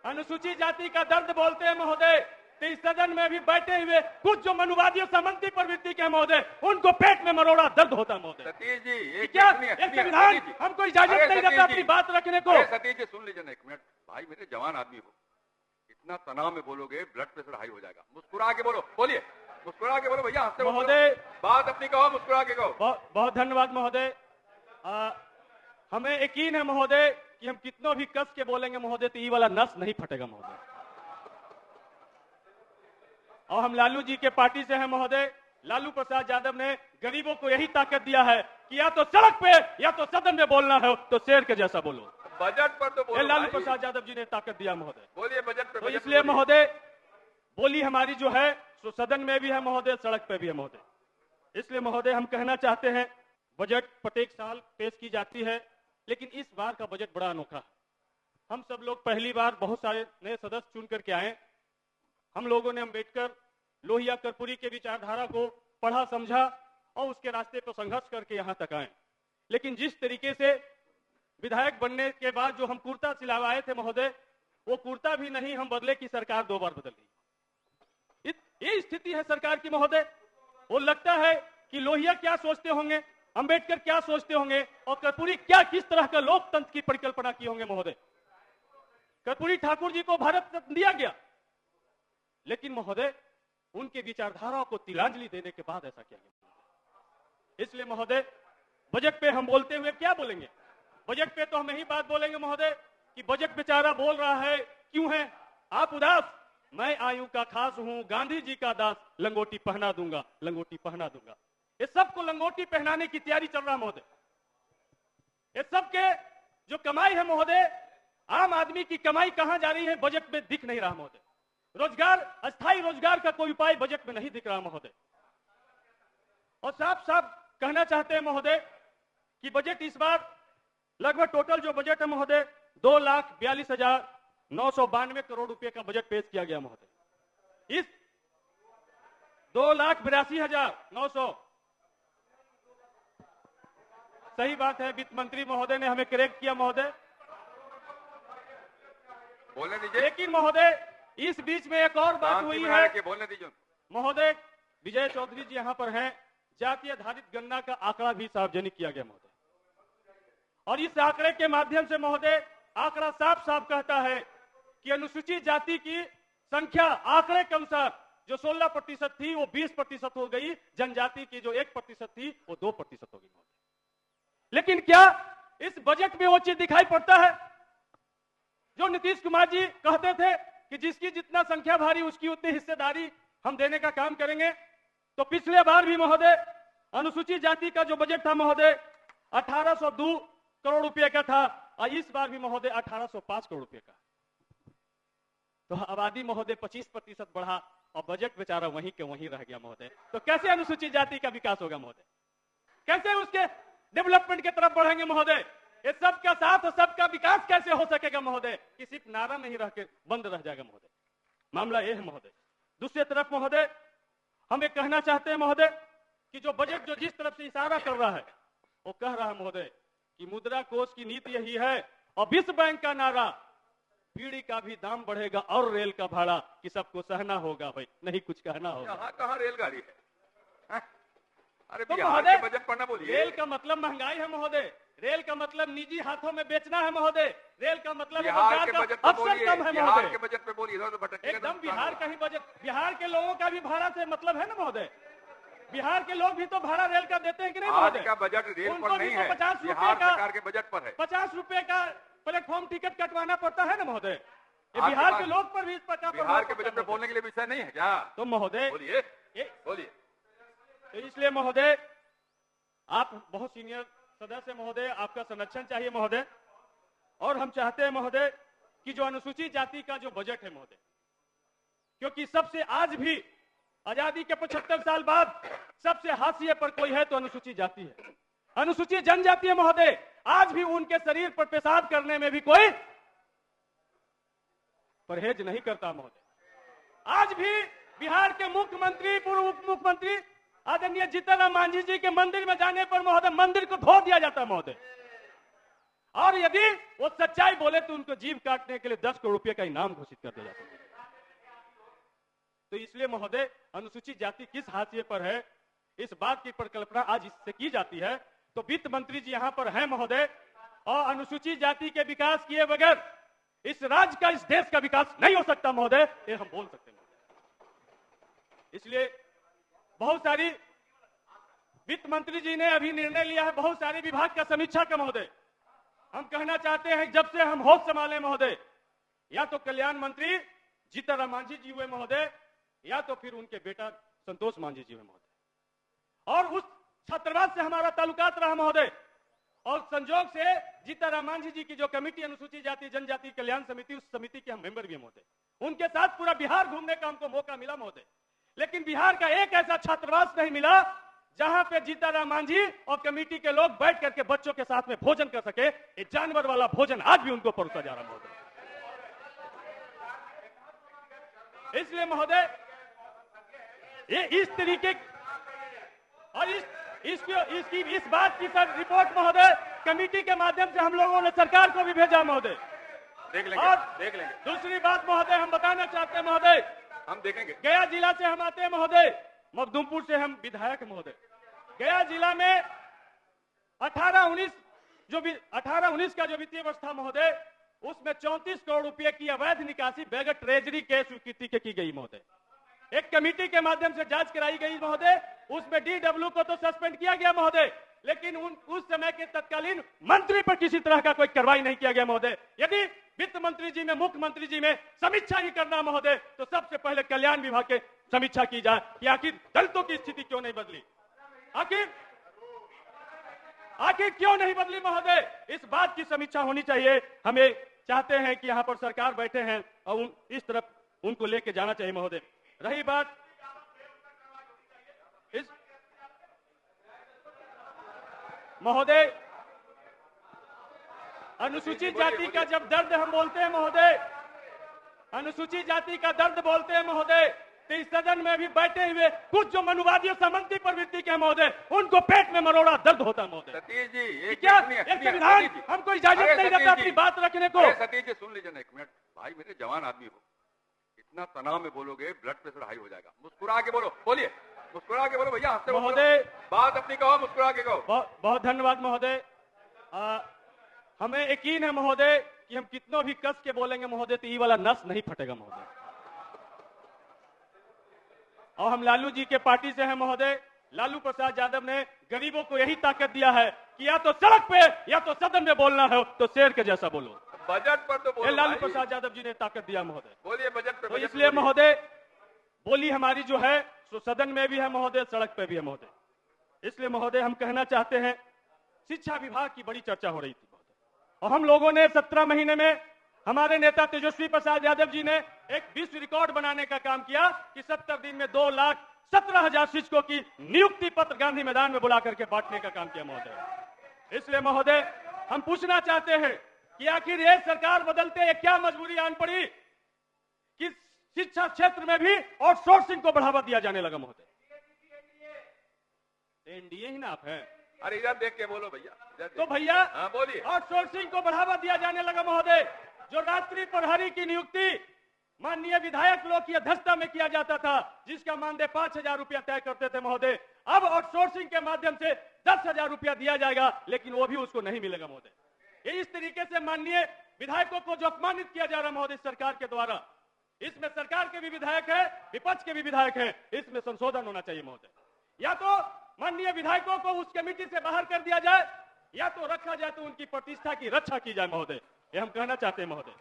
अनुसूचित जाति का दर्द बोलते हैं महोदय, तो इस सदन में भी बैठे हुए कुछ जो मनुवादी और सामंती प्रवृत्ति के महोदय, उनको पेट में मरोड़ा दर्द होता महोदय। सतीश जी क्या एक संविधान हमको इजाजत नहीं देता अपनी बात रखने को? सतीश जी सुन लीजिए ना एक मिनट, भाई मेरे जवान आदमी हो, इतना तनाव में बोलोगे ब्लड प्रेशर हाई हो जाएगा। मुस्कुरा के बोलो, बोलिए मुस्कुरा के बोलो भैया, हंसते महोदय। बात अपनी कहो, मुस्कुरा के कहो। बहुत धन्यवाद महोदय। हमें यकीन है महोदय कि हम कितनों भी कस के बोलेंगे महोदय तो ये वाला नस नहीं फटेगा महोदय। और हम लालू जी के पार्टी से हैं महोदय। लालू प्रसाद यादव ने गरीबों को यही ताकत दिया है कि या तो सड़क पे या तो सदन में बोलना है तो शेर के जैसा बोलो। बजट पर तो बोलो, लालू प्रसाद यादव जी ने ताकत दिया महोदय। बोलिए बजट पे। तो इसलिए महोदय बोली हमारी जो है सो सदन में भी है महोदय, सड़क पे भी है महोदय। इसलिए महोदय हम कहना चाहते हैं, बजट प्रत्येक साल पेश की जाती है, लेकिन इस बार का बजट बड़ा अनोखा है। हम सब लोग पहली बार बहुत सारे नए सदस्य चुन करके आए। हम लोगों ने अम्बेडकर, लोहिया, कर्पूरी के विचारधारा को पढ़ा, समझा और उसके रास्ते पर संघर्ष करके यहाँ तक आए। लेकिन जिस तरीके से विधायक बनने के बाद जो हम कुर्ता सिलवाए थे महोदय, वो कुर्ता भी नहीं हम बदले की सरकार 2 बार बदल गई। ये स्थिति है सरकार की महोदय। वो लगता है कि लोहिया क्या सोचते होंगे, अंबेडकर क्या सोचते होंगे और कर्पूरी क्या किस तरह का लोकतंत्र की परिकल्पना की होंगे महोदय। कर्पूरी ठाकुर जी को भारत रत्न दिया गया, लेकिन महोदय उनके विचारधाराओं को तिलांजलि देने के बाद ऐसा किया गया। इसलिए महोदय बजट पे हम बोलते हुए क्या बोलेंगे? बजट पे तो हम यही बात बोलेंगे महोदय कि बजट बेचारा बोल रहा है, क्यों है आप उदास? मैं आयु का खास हूं, गांधी जी का दास, लंगोटी पहना दूंगा, लंगोटी पहना दूंगा। ये सबको लंगोटी पहनाने की तैयारी चल रहा है महोदय। ये सबके जो कमाई है महोदय, आम आदमी की कमाई कहां जा रही है बजट में दिख नहीं रहा महोदय। रोजगार, अस्थायी रोजगार का कोई उपाय बजट में नहीं दिख रहा महोदय। और साफ साफ कहना चाहते हैं महोदय कि बजट इस बार लगभग टोटल जो बजट है महोदय 2,42,992 करोड़ रुपए का बजट पेश किया गया महोदय। इस 2,82,900 सही बात है, वित्त मंत्री महोदय ने हमें करेक्ट किया महोदय, बोलने दीजिए। लेकिन महोदय इस बीच में एक और बात हुई है कि बोलने दीजिए महोदय। विजय चौधरी जी यहां पर हैं। जाति आधारित गणना का आंकड़ा भी सार्वजनिक किया गया महोदय, और इस आंकड़े के माध्यम से महोदय आंकड़ा साफ साफ कहता है कि अनुसूचित जाति की संख्या आंकड़े के अनुसार जो 16% थी वो 20% हो गई, जनजाति की जो 1% थी वो 2% हो गई महोदय। लेकिन क्या इस बजट में वो चीज दिखाई पड़ता है जो नीतीश कुमार जी कहते थे कि जिसकी जितना संख्या भारी उसकी उतनी हिस्सेदारी हम देने का काम करेंगे? तो पिछले बार भी महोदय अनुसूचित जाति का जो बजट था महोदय 1802 करोड़ रुपए का था, और इस बार भी महोदय 1805 करोड़ रुपए का। तो आबादी महोदय 25% बढ़ा और बजट बेचारा वहीं के वहीं रह गया महोदय। तो कैसे अनुसूचित जाति का विकास होगा महोदय? कैसे उसके डेवलपमेंट की तरफ बढ़ेंगे महोदय? ये सबका साथ और सबका विकास कैसे हो सकेगा महोदय कि सिर्फ नारा में ही रह के बंद रह जाएगा महोदय? मामला यह है महोदय। दूसरी तरफ महोदय हम ये कहना चाहते हैं महोदय कि जो बजट जो जिस तरफ से इशारा कर रहा है वो कह रहा है महोदय कि मुद्रा कोष की नीति यही है और विश्व बैंक का नारा पीढ़ी का भी दाम बढ़ेगा और रेल का भाड़ा कि सबको सहना होगा, भाई नहीं कुछ कहना होगा। कहाँ रेलगाड़ी है? अरे तो बिहार के बजट पढ़ना बोलिए। रेल का मतलब महंगाई है महोदय, रेल का मतलब निजी हाथों में बेचना है महोदय, रेल का मतलब बिहार के बजट पे बोलिए, कम है बिहार महोदय। के बजट पे बोलिए, इधर तो भटकने का एकदम बिहार का ही बजट, बिहार के लोगों का भी भाड़ा से मतलब है ना महोदय। बिहार के लोग भी तो भाड़ा रेल का देते हैं कि नहीं महोदय? आज का बजट रेल पर नहीं है, 50 बिहार रुपए सरकार के बजट पर है। 50 रुपए का प्लेटफॉर्म टिकट कटवाना पड़ता है ना महोदय। ये बिहार के लोग पर भी इस प्रकार बिहार के बजट पे बोलने के लिए विषय नहीं है क्या? तो महोदय बोलिए बोलिए। तो इसलिए महोदय आप बहुत सीनियर सदस्य महोदय, आपका संरक्षण चाहिए महोदय। और हम चाहते हैं महोदय कि जो अनुसूचित जाति का जो बजट है महोदय, क्योंकि सबसे आज भी आजादी के 75 साल बाद सबसे हाशिए पर कोई है तो अनुसूचित जाति है, अनुसूचित जनजाति है महोदय। आज भी उनके शरीर पर पेशाब करने में भी कोई परहेज नहीं करता महोदय। आज भी बिहार के मुख्यमंत्री, पूर्व उप मुख्यमंत्री आदरणीय जीतन राम मांझी जी के मंदिर में जाने पर महोदय मंदिर को धो दिया जाता है महोदय। और यदि वो सच्चाई बोले तो उनको जीभ काटने के लिए 10 करोड़ रुपए का इनाम घोषित कर दिया जाता है। तो इसलिए महोदय, अनुसूचित जाति किस हाशिए पर है, इस बात की परिकल्पना आज इससे की जाती है। तो वित्त मंत्री जी यहां पर हैं महोदय, और अनुसूचित जाति के विकास किए बगैर इस राज्य का, इस देश का विकास नहीं हो सकता महोदय, ये हम बोल सकते हैं महोदय। इसलिए बहुत सारी वित्त मंत्री जी ने अभी निर्णय लिया है बहुत सारे विभाग का समीक्षा का महोदय। हम कहना चाहते हैं, जब से हम होश संभाले महोदय, या तो कल्याण मंत्री जीतनराम मांझी जी हुए महोदय, या तो फिर उनके बेटा संतोष मांझी जी हुए महोदय, और उस छात्रावास से हमारा ताल्लुकात रहा महोदय। और संजोग से जीतनराम मांझी जी की जो कमेटी अनुसूचित जाति जनजाति कल्याण समिति, उस समिति के हम मेंबर भी हैं महोदय। उनके साथ पूरा बिहार घूमने का हमको मौका मिला महोदय, लेकिन बिहार का एक ऐसा छात्रावास नहीं मिला जहां पे जीतनराम मांझी और कमेटी के लोग बैठ करके बच्चों के साथ में भोजन कर सके। ये जानवर वाला भोजन आज भी उनको परोसा जा रहा महोदय। इसलिए महोदय, ये इस तरीके और इस बात की सर रिपोर्ट महोदय कमेटी के माध्यम से हम लोगों ने सरकार को भी भेजा महोदय। देख लेंगे, और देख लेंगे। दूसरी बात महोदय हम बताना चाहते हैं महोदय, हम देखेंगे। गया जिला से हम आते हैं महोदय, मखदूमपुर से हम विधायक महोदय। गया जिला में 18-19 का जो वित्तीय वर्ष था महोदय, उसमें 34 करोड़ रुपए की अवैध निकासी बगैर ट्रेजरी के स्वीकृति के की गई महोदय। एक कमेटी के माध्यम से जांच कराई गई महोदय, उसमें डीडब्ल्यू को तो सस्पेंड किया गया महोदय, लेकिन उस समय के तत्कालीन मंत्री पर किसी तरह का कोई कार्रवाई नहीं किया गया महोदय। यदि वित्त मंत्री जी में, मुख्यमंत्री जी में समीक्षा ही करना महोदय, तो सबसे पहले कल्याण विभाग के समीक्षा की जाए कि आखिर दलितों की स्थिति क्यों नहीं बदली, आखिर क्यों नहीं बदली महोदय, इस बात की समीक्षा होनी चाहिए। हमें चाहते हैं कि यहाँ पर सरकार बैठे हैं और इस तरफ उनको लेके जाना चाहिए महोदय। रही बात इस महोदय, अनुसूचित जाति का जब दर्द हम बोलते हैं महोदय, अनुसूचित जाति का दर्द बोलते हैं महोदय, तो इस सदन में भी बैठे हुए कुछ जो मनुवादी और सामंती प्रवृत्ति के महोदय, उनको पेट में मरोड़ा दर्द होता है महोदय। सतीश जी, क्या संविधान हमको इजाजत नहीं देता अपनी बात रखने को? सतीश जी सुन लीजिए ना एक मिनट। भाई मेरे जवान आदमी हो, इतना तनाव में बोलोगे ब्लड प्रेशर हाई हो जाएगा। मुस्कुरा के बोलो, बोलिए, मुस्कुरा के बोलो भैया, हंसते महोदय। बात अपनी कहो, मुस्कुरा के कहो। बहुत धन्यवाद महोदय। हमें यकीन है महोदय कि हम कितनों भी कस के बोलेंगे महोदय, तो ये वाला नस नहीं फटेगा महोदय। और हम लालू जी के पार्टी से हैं महोदय। लालू प्रसाद यादव ने गरीबों को यही ताकत दिया है कि या तो सड़क पे या तो सदन में बोलना है, तो शेर के जैसा बोलो। बजट पर तो बोलो, लालू प्रसाद यादव जी ने ताकत दिया महोदय। बोलिए बजट पे। तो इसलिए महोदय, बोली हमारी जो है सो सदन में भी है महोदय, सड़क पे भी है महोदय। इसलिए महोदय हम कहना चाहते हैं, शिक्षा विभाग की बड़ी चर्चा हो रही थी महोदय, और हम लोगों ने 17 महीने में हमारे नेता तेजस्वी प्रसाद यादव जी ने एक विश्व रिकॉर्ड बनाने का काम किया कि 70 दिन में 2,17,000 शिक्षकों की नियुक्ति पत्र गांधी मैदान में बुला करके बांटने का काम किया महोदय। इसलिए महोदय हम पूछना चाहते हैं कि आखिर ये सरकार बदलते ये क्या मजबूरी आन पड़ी कि शिक्षा क्षेत्र में भी आउटसोर्सिंग को बढ़ावा दिया जाने लगा महोदय। एनडीए ही ना आप हैं? अरे इधर देख के बोलो भैया। तो भैया बोलिए, आउटसोर्सिंग को बढ़ावा दिया जाने लगा महोदय। जो रात्रि प्रहरी की नियुक्ति माननीय विधायक लोग की अध्यक्षता में किया जाता था, जिसका मानदेय 5,000 रुपया तय करते थे महोदय, अब आउटसोर्सिंग के माध्यम से 10,000 रुपया दिया जाएगा, लेकिन वो भी उसको नहीं मिलेगा महोदय। ये इस तरीके से माननीय विधायकों को जो अपमानित किया जा रहा महोदय सरकार के द्वारा, इसमें सरकार के भी विधायक है, विपक्ष के भी विधायक हैं, इसमें संशोधन होना चाहिए महोदय। या तो माननीय विधायकों को उस कमेटी से बाहर कर दिया जाए, या तो रखा जाए तो उनकी प्रतिष्ठा की रक्षा की जाए महोदय, ये हम कहना चाहते हैं महोदय।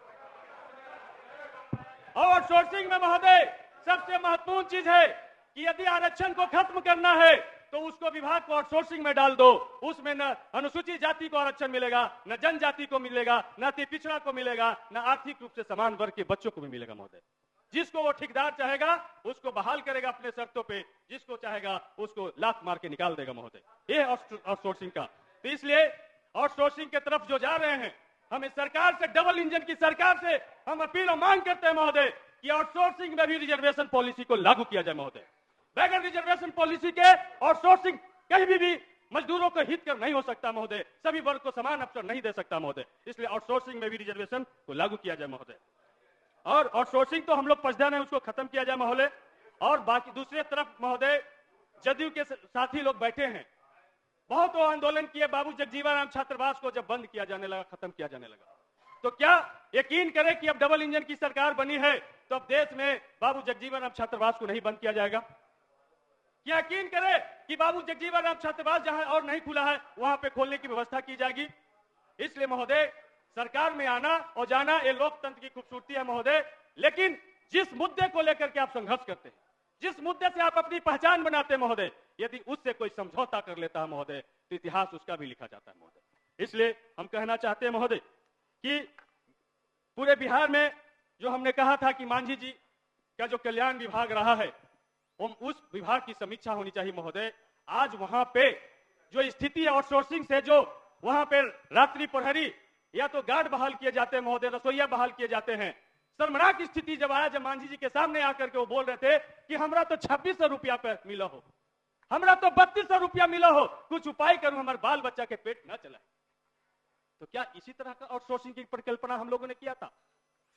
और आउटसोर्सिंग में महोदय सबसे महत्वपूर्ण चीज है कि यदि आरक्षण को खत्म करना है तो उसको विभाग को आउटसोर्सिंग में डाल दो। उसमें न अनुसूचित जाति को आरक्षण मिलेगा, न जनजाति को मिलेगा, न अति पिछड़ा को मिलेगा, न आर्थिक रूप से समान वर्ग के बच्चों को भी मिलेगा महोदय। जिसको वो ठेकेदार चाहेगा उसको बहाल करेगा अपने शर्तों पे, जिसको चाहेगा उसको लात मार के निकाल देगा महोदय। ये आउटसोर्सिंग का। तो इसलिए आउटसोर्सिंग की तरफ जो जा रहे हैं, हमें सरकार से, डबल इंजन की सरकार से हम अपील और मांग करते हैं महोदय कि आउटसोर्सिंग में भी रिजर्वेशन पॉलिसी को लागू किया जाए महोदय। बगैर रिजर्वेशन पॉलिसी के आउटसोर्सिंग कहीं भी मजदूरों को हित कर नहीं हो सकता महोदय, सभी वर्ग को समान अवसर नहीं दे सकता महोदय। इसलिए आउटसोर्सिंग में भी रिजर्वेशन को लागू किया जाए महोदय। और आउटसोर्सिंग तो हम लोग पछताना है, उसको खत्म किया जाए महोदय। और बाकी दूसरी तरफ महोदय जदयू के साथी लोग बैठे हैं, बहुत वो आंदोलन किए, बाबू जगजीवन राम छात्रावास को जब बंद किया जाने लगा, खत्म किया जाने लगा, तो क्या यकीन करें कि अब डबल इंजन की सरकार बनी है तो अब देश में बाबू जगजीवन राम छात्रावास को नहीं बंद किया जाएगा? क्या यकीन करें कि बाबू जगजीवन राम छात्रावास जहां और नहीं खुला है वहां पे खोलने की व्यवस्था की जाएगी? इसलिए महोदय सरकार में आना और जाना ये लोकतंत्र की खूबसूरती है महोदय। लेकिन जिस मुद्दे को लेकर के आप संघर्ष करते हैं, जिस मुद्दे से आप अपनी पहचान बनाते हैं महोदय, यदि उससे कोई समझौता कर लेता है महोदय तो इतिहास उसका भी लिखा जाता है महोदय। इसलिए हम कहना चाहते हैं महोदय कि पूरे बिहार में जो हमने कहा था कि मांझी जी का जो कल्याण विभाग रहा है, उस विभाग की समीक्षा होनी चाहिए महोदय। आज वहां पे जो स्थिति है आउटसोर्सिंग से, जो वहां पे रात्रि प्रहरी या तो गार्ड बहाल किए जाते हैं महोदय, रसोईया बहाल किए जाते हैं। शर्मनाक स्थिति जब आया, जब मांझी जी के सामने आकर के वो बोल रहे थे कि हमरा तो 2600 रुपया पे मिला हो, हमरा तो 3200 रुपया मिला हो, कुछ उपाय करूं हमारे बाल बच्चा के पेट न चला। तो क्या इसी तरह का आउटसोर्सिंग की परिकल्पना हम लोगों ने किया था?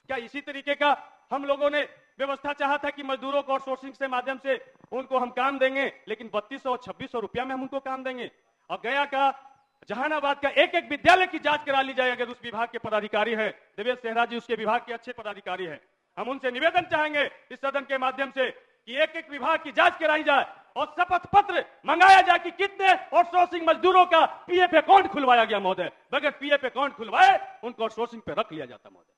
क्या इसी तरीके का हम लोगों ने व्यवस्था चाहा था कि मजदूरों को आउटसोर्सिंग से माध्यम से उनको हम काम देंगे, लेकिन 3200 और 2600 रुपया में हम उनको काम देंगे? और गया का, जहानाबाद का एक एक विद्यालय की जांच करा ली जाए। अगर उस विभाग के पदाधिकारी हैं, देवेश सेहरा जी उसके विभाग के अच्छे पदाधिकारी हैं, हम उनसे निवेदन चाहेंगे इस सदन के माध्यम से कि एक एक विभाग की जांच कराई जाए और शपथ पत्र मंगाया जाए कि कितने आउटसोर्सिंग मजदूरों का पीएफ अकाउंट खुलवाया गया महोदय। बगैर पीएफ अकाउंट खुलवाए उनको आउटसोर्सिंग पे रख लिया जाता महोदय।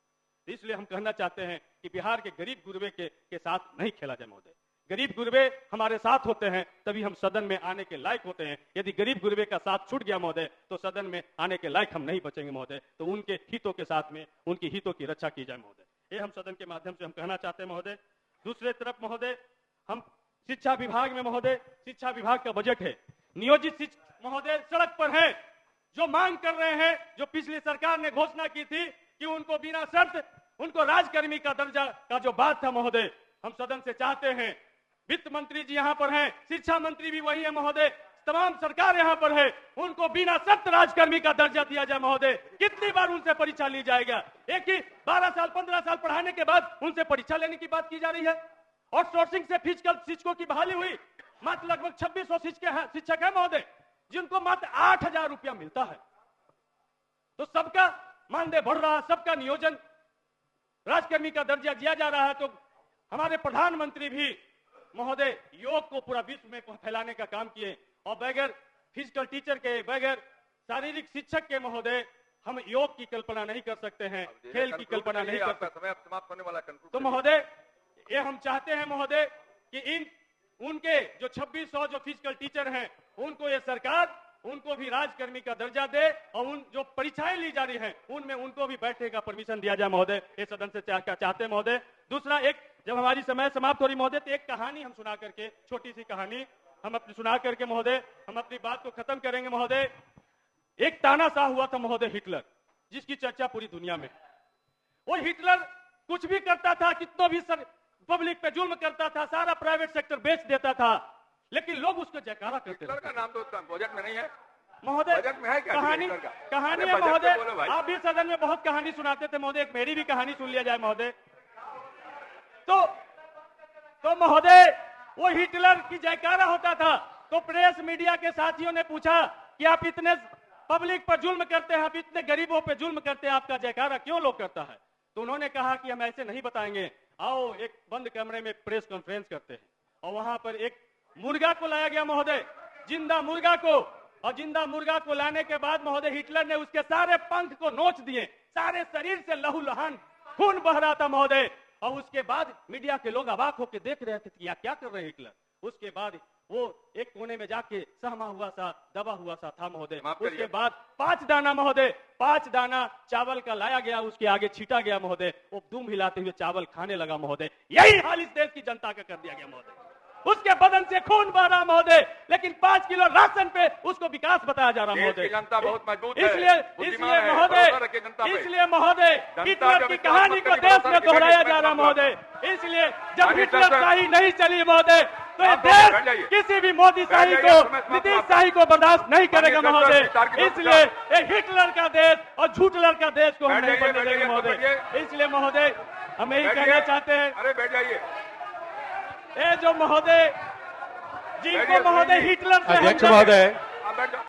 इसलिए हम कहना चाहते हैं कि बिहार के गरीब गुरबे के साथ नहीं खेला जाए महोदय। गरीब गुरबे हमारे साथ होते हैं तभी हम सदन में आने के लायक होते हैं। यदि गरीब गुरबे का साथ छूट गया महोदय तो सदन में आने के लायक हम नहीं बचेंगे महोदय। तो उनके हितों के साथ में उनकी हितों की रक्षा की जाए महोदय, ये हम सदन के माध्यम से हम कहना चाहते हैं महोदय। दूसरे तरफ महोदय हम शिक्षा विभाग में महोदय, शिक्षा विभाग का बजट है, नियोजित शिक्षक महोदय सड़क पर है, जो मांग कर रहे हैं, जो पिछली सरकार ने घोषणा की थी कि उनको बिना शर्त उनको राजकर्मी का दर्जा का जो बात था महोदय, हम सदन से चाहते हैं, वित्त मंत्री जी यहाँ पर हैं, शिक्षा मंत्री भी वही है महोदय, तमाम सरकार यहाँ पर है, उनको बिना शर्त राजकर्मी का दर्जा दिया जाए महोदय। कितनी बार उनसे परीक्षा ली जाएगा? एक ही 12 साल 15 साल पढ़ाने के बाद उनसे परीक्षा लेने की बात की जा रही है। आउटसोर्सिंग से फिजिकल शिक्षकों की बहाली हुई, मात्र लगभग 2600 शिक्षक है महोदय, जिनको मात्र 8000 रुपया मिलता है। तो सबका मानदेय बढ़ रहा है, सबका नियोजन राजकर्मी का दर्जा दिया जा रहा है। तो हमारे प्रधानमंत्री भी महोदय योग को पूरा विश्व में फैलाने का काम किए, और बगैर फिजिकल टीचर के, बगैर शारीरिक शिक्षक के महोदय हम योग की कल्पना नहीं कर सकते हैं, खेल की कल्पना नहीं कर सकते। समय समाप्त होने वाला। तो महोदय ये हम चाहते हैं महोदय कि उनके जो 2600 जो फिजिकल टीचर हैं उनको ये सरकार उनको भी राजकर्मी का दर्जा दे, और उन जो परीक्षाएं ली जा रही हैं उनमें उनको भी बैठने का परमिशन दिया जाए महोदय, ये सदन से चाहते हैं महोदय। दूसरा, एक जब हमारी समय समाप्त हो रही महोदय तो एक कहानी हम सुना करके, छोटी सी कहानी हम अपनी सुना करके महोदय हम अपनी बात को खत्म करेंगे महोदय। एक तानाशाह हुआ था महोदय हिटलर, जिसकी चर्चा पूरी दुनिया में। वो हिटलर कुछ भी करता था, कितना भी पब्लिक पे जुल्म करता था, सारा प्राइवेट सेक्टर बेच देता था, लेकिन लोग उसको जयकारा करते थे। का नाम तो बजट में नहीं है महोदय, बजट में है क्या? कहानी है महोदय, आप भी सदन में बहुत कहानी सुनाते थे महोदय, एक मेरी भी कहानी सुन लिया जाए महोदय। तो महोदय वो हिटलर की जयकारा होता था, तो प्रेस मीडिया के साथियों ने पूछा कि आप इतने पब्लिक पर जुल्म करते हैं, आप इतने गरीबों पे जुल्म करते हैं, आपका जयकारा क्यों लोग करता है? तो उन्होंने कहा कि हम ऐसे नहीं बताएंगे, आओ एक बंद कमरे में प्रेस कॉन्फ्रेंस करते हैं। और वहां पर एक मुर्गा को लाया गया महोदय, जिंदा मुर्गा को, और जिंदा मुर्गा को लाने के बाद महोदय हिटलर ने उसके सारे पंख को नोच दिए, सारे शरीर से लहूलुहान खून बह रहा था महोदय। और उसके बाद मीडिया के लोग अवाक होकर देख रहे थे कि क्या कर रहे हैं हिटलर। उसके बाद वो एक कोने में जाके सहमा हुआ सा, दबा हुआ सा था महोदय। उसके बाद 5 दाना महोदय, 5 दाना चावल का लाया गया, उसके आगे छीटा गया महोदय, वो दुम हिलाते हुए चावल खाने लगा महोदय। यही हाल इस देश की जनता का कर दिया गया महोदय। उसके बदन से खून बह रहा महोदय, लेकिन 5 किलो राशन पे उसको विकास बताया जा रहा महोदय। जनता बहुत मजबूत है, इसलिए महोदय हिटलर की कहानी को देश में दोहराया जा रहा महोदय। इसलिए जब माननीय हिटलर सर, शाही नहीं चली महोदय, तो ये आप बैठ देश जाइए। किसी भी मोदी शाही बैठ जाइए, को, मैं समाप्त नीतीश करता शाही को बर्दाश्त नहीं करेगा माननीय सर, महोदय। विस्तार की बात इसलिए ये हिटलर का देश और झूठलर का देश को हम बैठ नहीं जाइए, बनने बैठ देंगे जाइए, महोदय। बैठिए। इसलिए महोदय हम यही बैठिए। कहना चाहते हैं, अरे बैठ जाइए। ये जो महोदय, जिनको बैठिए, महोदय सुनिए। हिटलर से अध्यक्ष हमदर्द- महोदय, आप बैठ जाओ।